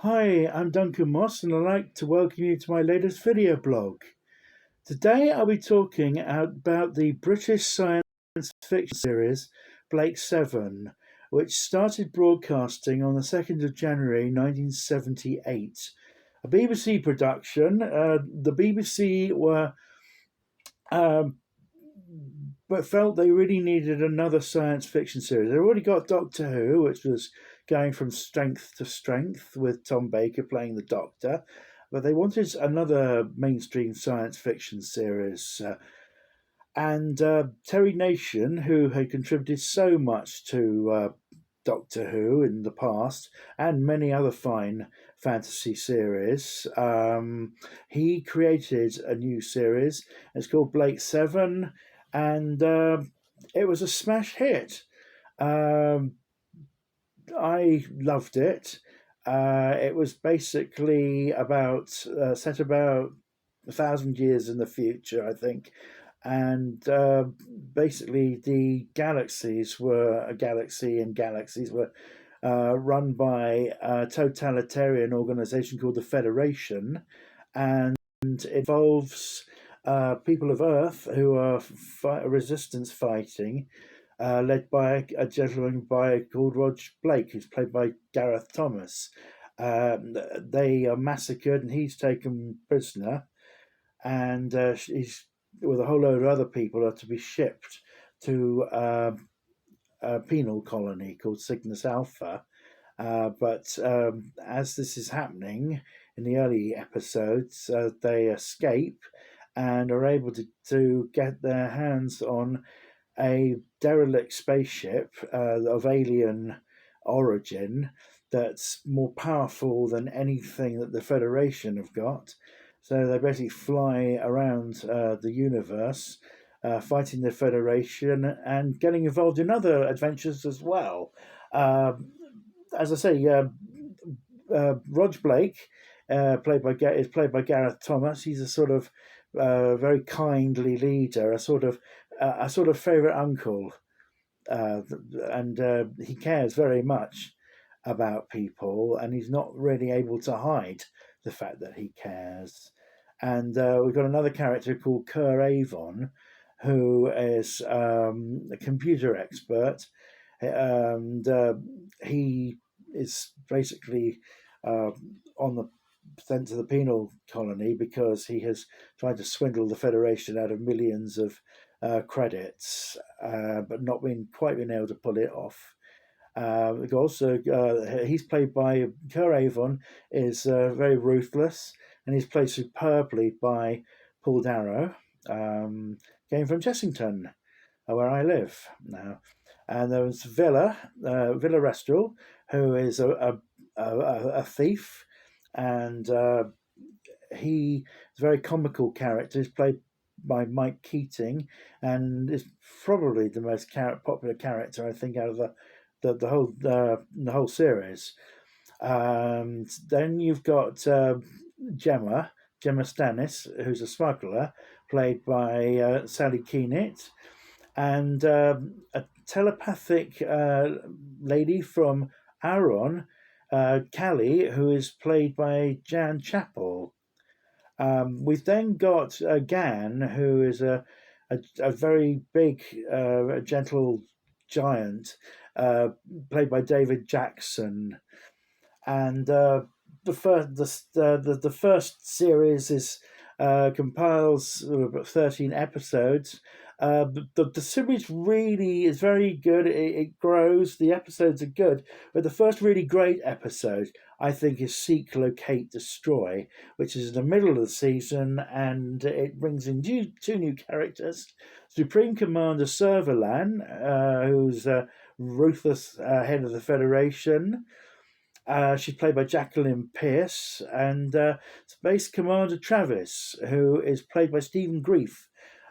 Hi, I'm Duncan Moss, and I'd like to welcome you to my latest video blog. Today, I'll be talking about the British science fiction series Blake 7, which started broadcasting on the 2nd of January 1978. A BBC production. The BBC were um, but felt they really needed another science fiction series. They already got Doctor Who, which was going from strength to strength with Tom Baker playing the Doctor, but they wanted another mainstream science fiction series. And Terry Nation, who had contributed so much to Doctor Who in the past and many other fine fantasy series, he created a new series. It's called Blake 7, and it was a smash hit. Um, I loved it. It was basically set about 1,000 years in the future, I think, and basically the galaxies were a galaxy, and galaxies were run by a totalitarian organization called the Federation, and it involves people of Earth who are resistance fighting, led by a gentleman called Rog Blake, who's played by Gareth Thomas. They are massacred, and he's taken prisoner, and he's with a whole load of other people are to be shipped to a penal colony called Cygnus Alpha. But as this is happening in the early episodes, they escape and are able to get their hands on a derelict spaceship of alien origin that's more powerful than anything that the Federation have got. So they basically fly around the universe, fighting the Federation and getting involved in other adventures as well. Um as I say, Rog Blake, is played by Gareth Thomas. He's a sort of very kindly leader, a sort of favourite uncle, and he cares very much about people, and he's not really able to hide the fact that he cares. And we've got another character called Kerr Avon, who is a computer expert, and he is basically uh, on the sent to the penal colony because he has tried to swindle the Federation out of millions of credits, but not been able to pull it off. He's played by Kerr Avon, is very ruthless, and he's played superbly by Paul Darrow. Came from Chessington, where I live now. And there was Villa Restral, who is a thief, and he is a very comical character. He's played by Mike Keating, and is probably the most popular character, I think, out of the whole series. And then you've got Gemma Stannis, who's a smuggler, played by Sally Keenet, and a telepathic lady from Aaron, Callie, who is played by Jan Chappell. We've then got Gan, who is a very big, gentle giant, played by David Jackson. And the first series is compiles about 13 episodes. The series really is very good. It grows. The episodes are good, but the first really great episode, I think, is Seek, Locate, Destroy, which is in the middle of the season, and it brings in two new characters: Supreme Commander Servalan, who's a ruthless head of the Federation. She's played by Jacqueline Pierce, and Space Commander Travis, who is played by Stephen Grief.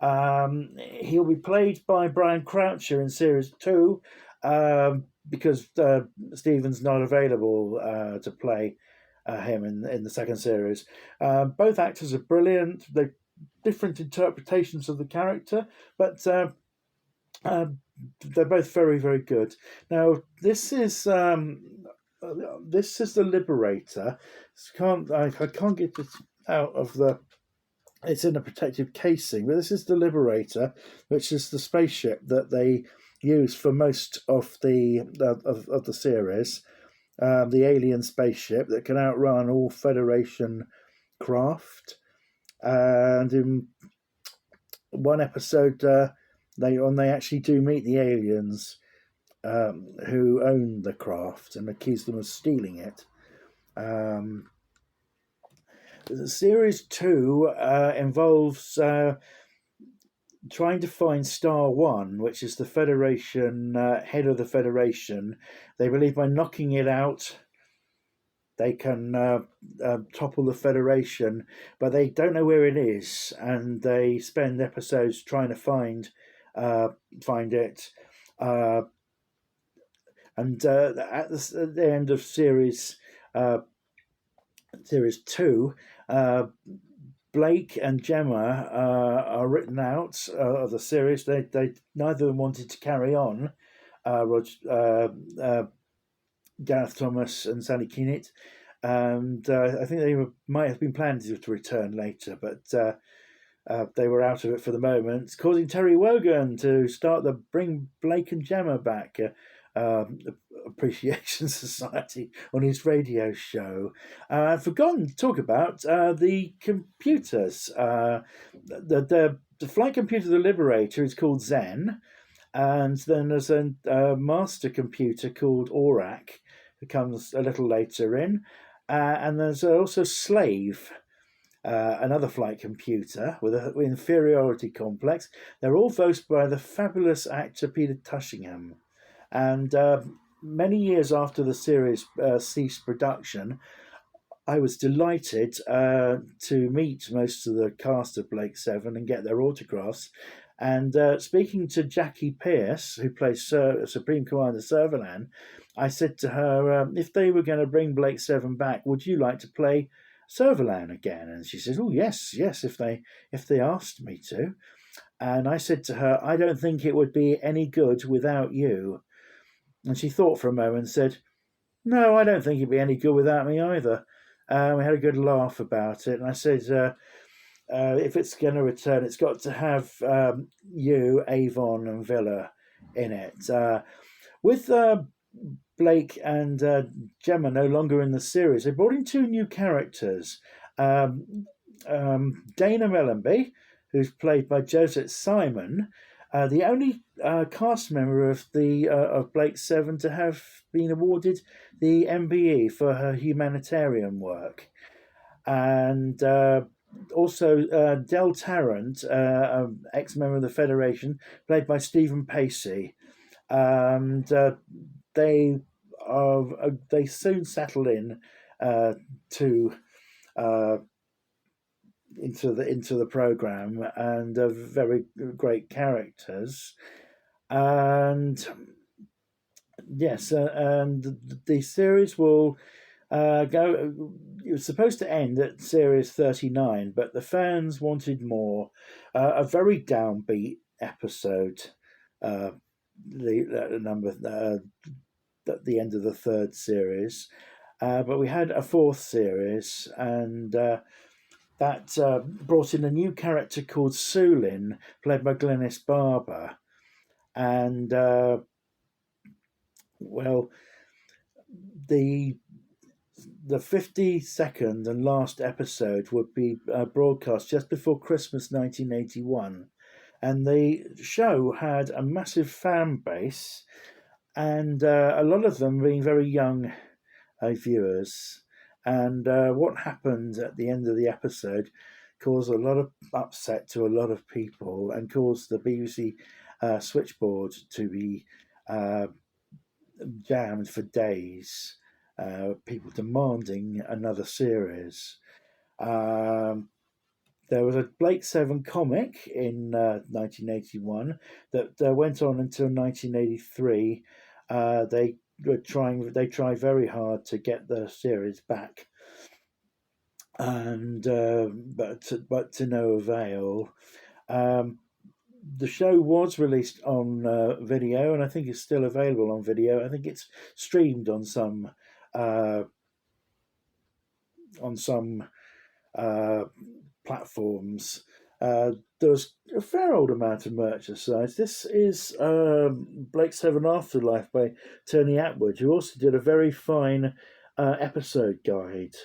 He'll be played by Brian Croucher in Series 2, because Stephen's not available to play him in the second series. Both actors are brilliant. They're different interpretations of the character, but they're both very, very good. Now, this is this is the Liberator. I can't get it out of the. It's in a protective casing, but this is the Liberator, which is the spaceship that they use for most of the series. The alien spaceship that can outrun all Federation craft. And in one episode, they actually do meet the aliens who own the craft and accuse them of stealing it. Series 2 involves trying to find Star One, which is the Federation head of the Federation. They believe by knocking it out, they can topple the Federation, but they don't know where it is, and they spend episodes trying to find it. And at the end of series 2, Blake and Gemma are written out of the series. They neither of them wanted to carry on. Gareth Thomas and Sally Keenett, and I think they might have been planning to return later, but they were out of it for the moment, causing Terry Wogan to start the Bring Blake and Gemma Back Appreciation Society on his radio show. I've forgotten to talk about the computers. The flight computer, the Liberator, is called Zen, and then there's a master computer called Aurak, who comes a little later in, and there's also Slave, another flight computer with an inferiority complex. They're all voiced by the fabulous actor Peter Tushingham. And many years after the series ceased production, I was delighted to meet most of the cast of Blake 7 and get their autographs. And speaking to Jackie Pierce, who plays Supreme Commander Servalan, I said to her, if they were going to bring Blake 7 back, would you like to play Servalan again? And she said, oh, yes, if they asked me to. And I said to her, I don't think it would be any good without you. And she thought for a moment and said, no, I don't think it'd be any good without me either. We had a good laugh about it. And I said, if it's going to return, it's got to have you, Avon, and Villa in it. With Blake and Gemma no longer in the series, they brought in 2 new characters. Dana Mellenby, who's played by Josette Simon, the only cast member of Blake 7 to have been awarded the MBE for her humanitarian work. And also Del Tarrant, ex-member of the Federation, played by Stephen Pacey. And they soon settle in into the program, and are very great characters. And yes, and the series will go. It was supposed to end at series 39, but the fans wanted more. A very downbeat episode. The number at the end of the 3rd series, but we had a 4th series, and that brought in a new character called Sulin, played by Glynis Barber, and the 52nd and last episode would be broadcast just before Christmas 1981. And the show had a massive fan base, and a lot of them being very young viewers. And what happened at the end of the episode caused a lot of upset to a lot of people, and caused the BBC switchboard to be jammed for days. People demanding another series. There was a Blake 7 comic in 1981 that went on until 1983. They tried very hard to get the series back, and but to no avail. The show was released on video, and I think it's still available on video. I think it's streamed on some uh, on some uh, platforms. There was a fair old amount of merchandise. This is Blake Seven Afterlife by Tony Atwood, who also did a very fine episode guide.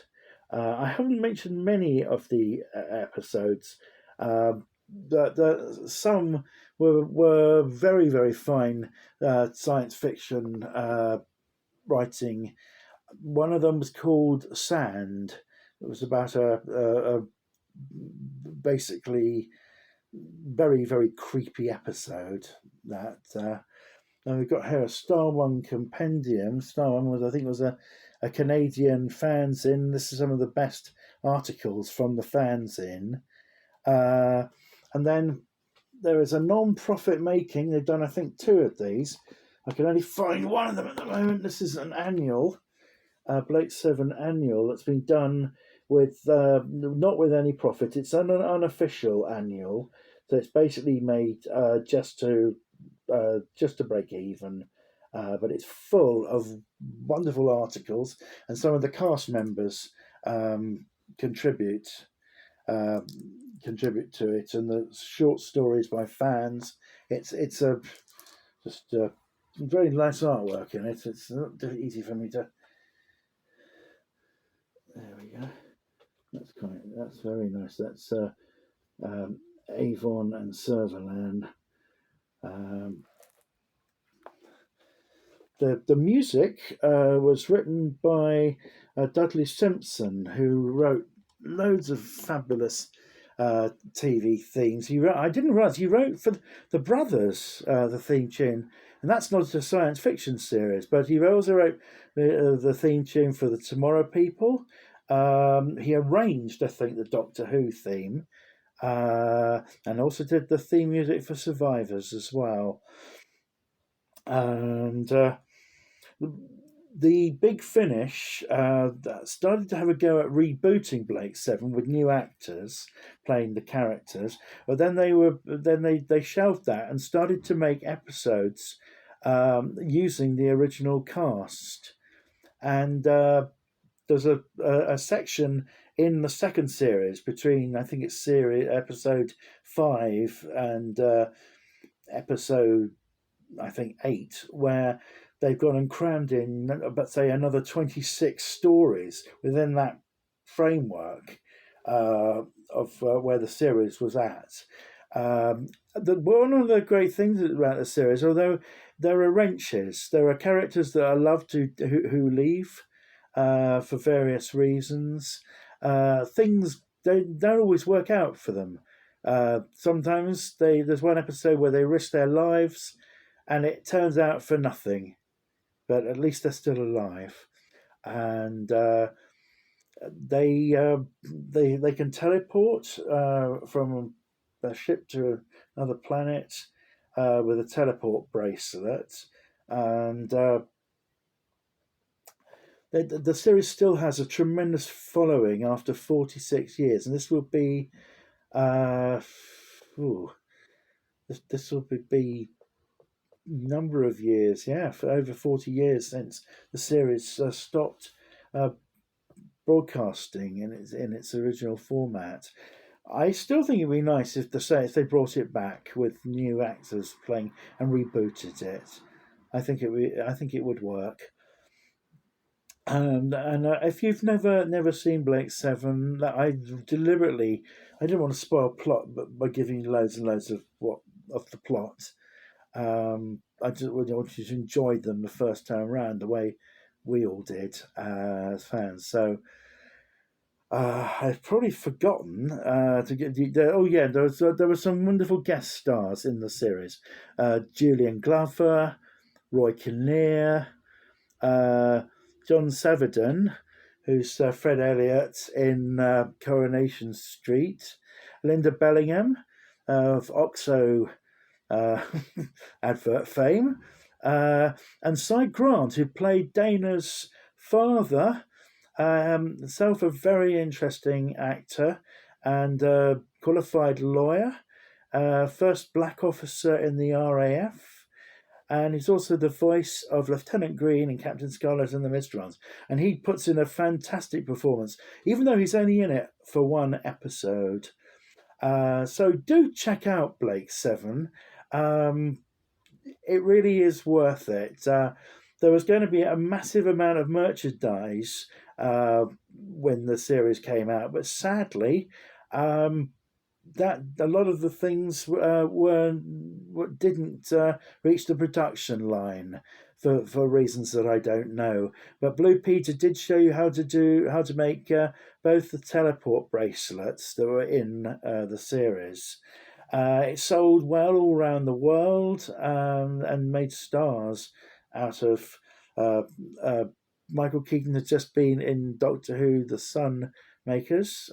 I haven't mentioned many of the episodes. Some were very, very fine science fiction writing. One of them was called Sand. It was about a basically very, very creepy episode that and we've got here a Star One compendium. Star One was, I think, was a Canadian fanzine. This is some of the best articles from the fanzine. And then there is a non-profit making. They've done, I think, 2 of these. I can only find one of them at the moment. This is an annual, Blake Seven annual, that's been done with not with any profit. It's an unofficial annual, so it's basically made just to break even. But it's full of wonderful articles, and some of the cast members contribute contribute to it, and the short stories by fans. It's a just very nice artwork in it. It's not easy for me to. There we go. That's very nice. That's Avon and Serverland. The music was written by Dudley Simpson, who wrote loads of fabulous TV themes. I didn't realize he wrote for the Brothers the theme tune, and that's not a science fiction series, but he also wrote the theme tune for the Tomorrow People. He arranged, I think, the Doctor Who theme, and also did the theme music for Survivors as well. And the Big Finish started to have a go at rebooting Blake Seven with new actors playing the characters, but then they shelved that and started to make episodes using the original cast. And there's a section in the second series between, I think it's series episode 5 and episode, I think, 8, where they've gone and crammed in, but say, another 26 stories within that framework of where the series was at. One of the great things about the series, although there are wrenches, there are characters that I love who leave for various reasons. Things don't always work out for them. Sometimes there's one episode where they risk their lives, and it turns out for nothing, but at least they're still alive, and they can teleport from a ship to another planet with a teleport bracelet, and the series still has a tremendous following after 46 years, and this will be this will be number of years, for over 40 years since the series stopped broadcasting in its original format. I still think it'd be nice if they brought it back with new actors playing and rebooted it. I think it would work. And if you've never seen Blake Seven, I didn't want to spoil plot, but by giving you loads and loads of the plot. I just want you to enjoy them the first time around, the way we all did as fans. So I've probably forgotten to get. There were some wonderful guest stars in the series: Julian Glover, Roy Kinnear, John Saverdon, who's Fred Elliott in Coronation Street, Linda Bellingham of Oxo advert fame, and Cy Grant, who played Dana's father, himself a very interesting actor and qualified lawyer, first black officer in the RAF. and he's also the voice of Lieutenant Green and Captain Scarlet and the Mysterons. And he puts in a fantastic performance, even though he's only in it for one episode. So do check out Blake 7. It really is worth it. There was going to be a massive amount of merchandise when the series came out, but sadly, that a lot of the things didn't reach the production line for reasons that I don't know. But Blue Peter did show you how to make both the teleport bracelets that were in the series. It sold well all around the world, and made stars out of. Michael Keaton had just been in Doctor Who: The Sun Makers,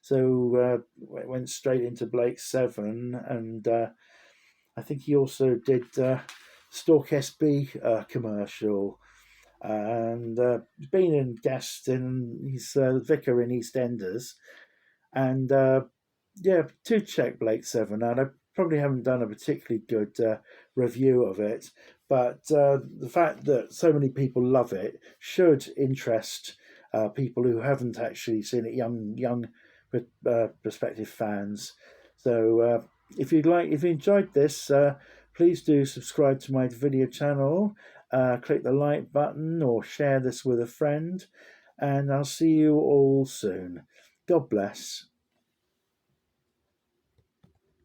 so went straight into Blake 7, and I think he also did Stork SB commercial, and been in guest in he's vicar in EastEnders, and yeah, do check Blake 7 out. I probably haven't done a particularly good review of it, but the fact that so many people love it should interest people who haven't actually seen it, young prospective fans. So if you enjoyed this, please do subscribe to my video channel, click the like button, or share this with a friend, and I'll see you all soon. God bless.